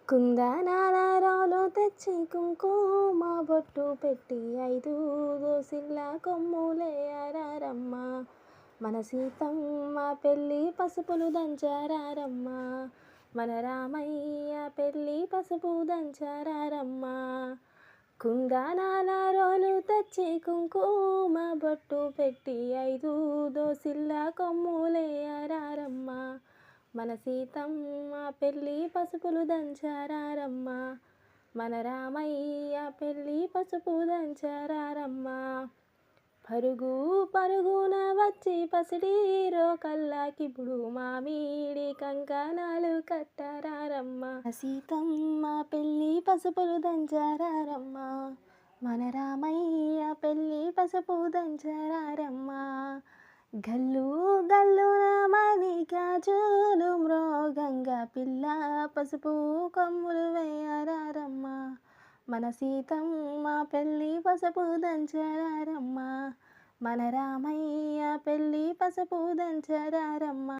కుందనాల తెచ్చి కుంకుమ బొట్టు పెట్టి 5 దోసిళ్ళ కొమ్ములేయరారమ్మ. మన సీతమ్మ పెళ్ళి పసుపులు దంచరారమ్మ. మన రామయ్య పెళ్ళి పసుపు దంచరారమ్మ. కుందనాల తెచ్చి కుంకుమ బొట్టు పెట్టి 5 దోసిళ్ళ కొమ్ములేయరారమ్మ. మన సీతమ్మ పెళ్ళి పసుపులు దంచరారమ్మ. మన రామయ్య పెళ్ళి పసుపు దంచరారమ్మ. పరుగు పరుగున వచ్చి పసిడి రోకల్లాకిప్పుడు మామిడి కంకణాలు కట్టరారమ్మ. సీతమ్మ పెళ్ళి పసుపులు దంచరారమ్మ. మన రామయ్య పెళ్ళి పసుపు దంచరారమ్మ. గల్లు గల్లున మణి గాజులు మ్రోగంగా పిల్ల పసుపు కొమ్ములు వేయరారమ్మ. మన సీతమ్మ పెళ్ళి పసుపు దంచరారమ్మ. మన రామయ్య పెళ్ళి పసుపు దంచరారమ్మ.